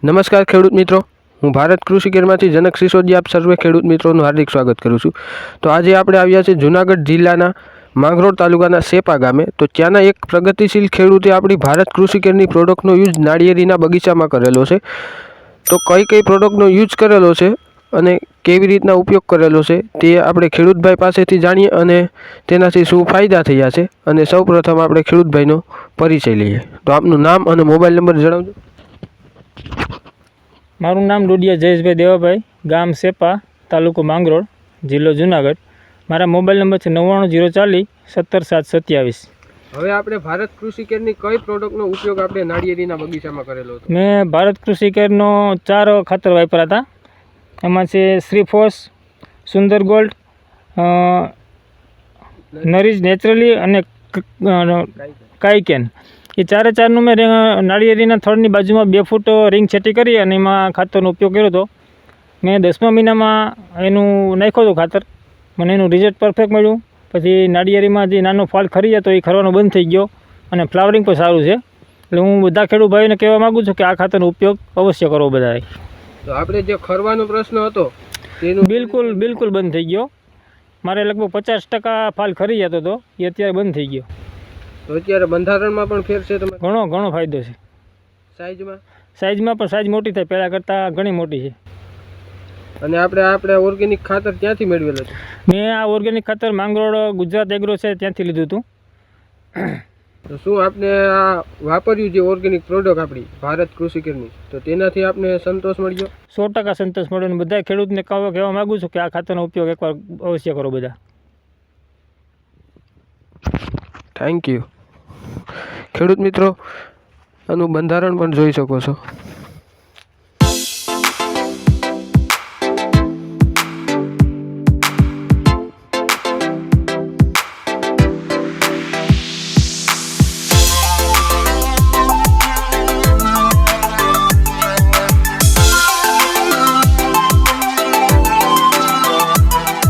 નમસ્કાર ખેડૂત મિત્રો, હું ભારત કૃષિ કેરમાંથી જનક સિસોદિયા આપ સર્વે ખેડૂત મિત્રોનું હાર્દિક સ્વાગત કરું છું। તો આજે આપણે આવ્યા છે જૂનાગઢ જિલ્લાના માંગરોળ તાલુકાના સેપા ગામે। તો ત્યાંના એક પ્રગતિશીલ ખેડૂતે આપણી ભારત કૃષિ કેરની પ્રોડક્ટનો યુઝ નાળિયેરીના બગીચામાં કરેલો છે। તો કઈ કઈ પ્રોડક્ટનો યુઝ કરેલો છે અને કેવી રીતના ઉપયોગ કરેલો છે તે આપણે ખેડૂતભાઈ પાસેથી જાણીએ અને તેનાથી શું ફાયદા થયા છે। અને સૌપ્રથમ આપણે ખેડૂતભાઈનો પરિચય લઈએ। તો આપનું નામ અને મોબાઈલ નંબર જણાવજો। મારું નામ ડોડિયા જયેશભાઈ દેવાભાઈ, ગામ સેપા, તાલુકો માંગરોળ, જિલ્લો જુનાગઢ। મારા મોબાઈલ નંબર છે 99040 17727। હવે આપણે ભારત કૃષિ કેરની કઈ પ્રોડક્ટનો ઉપયોગ આપણે નાળિયેરીના બગીચામાં કરેલો હતો? મેં ભારત કૃષિ કેરનો 4 ખાતર વાપર્યા હતા। એમાં છે શ્રીફોસ, સુંદર ગોલ્ડ, નરીજ નેચરલી અને કાઈકેન। એ 4નું મેં નાળિયેરીના થડની બાજુમાં 2 ફૂટ રિંગ છેટી કરી અને એમાં ખાતરનો ઉપયોગ કર્યો હતો। મેં 10મા મહિનામાં એનું નાખ્યું હતું ખાતર, મને એનું રિઝલ્ટ પરફેક્ટ મળ્યું। પછી નાળિયેરીમાં જે નાનો ફાલ ખરી જતો એ ખરવાનો બંધ થઈ ગયો અને ફ્લાવરિંગ પણ સારું છે। એટલે હું બધા ખેડૂત ભાઈઓને કહેવા માગું છું કે આ ખાતરનો ઉપયોગ અવશ્ય કરવો બધાએ। તો આપણે જે ખરવાનો પ્રશ્ન હતો તેનું બિલકુલ બંધ થઈ ગયો। મારે લગભગ 50% ફાલ ખરી જતો હતો, એ અત્યારે બંધ થઈ ગયો। તો અત્યારે બંધારણમાં પણ ફેર છે? તમે ઘણો ફાયદો છે। સાઇઝમાં પણ સાઇઝ મોટી થાય, પહેલાં કરતાં ઘણી મોટી છે। અને આપણે ઓર્ગેનિક ખાતર ક્યાંથી મેળવેલું હતું? મેં આ ઓર્ગેનિક ખાતર માંગરોળ ગુજરાત એગ્રો છે ત્યાંથી લીધું હતું। તો શું આપને આ વાપર્યું જે ઓર્ગેનિક પ્રોડક્ટ આપણી ભારત કૃષિ કેરની, તો તેનાથી આપને સંતોષ મળ્યો? 100% સંતોષ મળ્યો અને બધા ખેડૂતને કહેવા માગું છું કે આ ખાતરનો ઉપયોગ એકવાર અવશ્ય કરો બધા। Thank you. ખેડૂત મિત્રો, આનું બંધારણ પણ જોઈ શકો છો।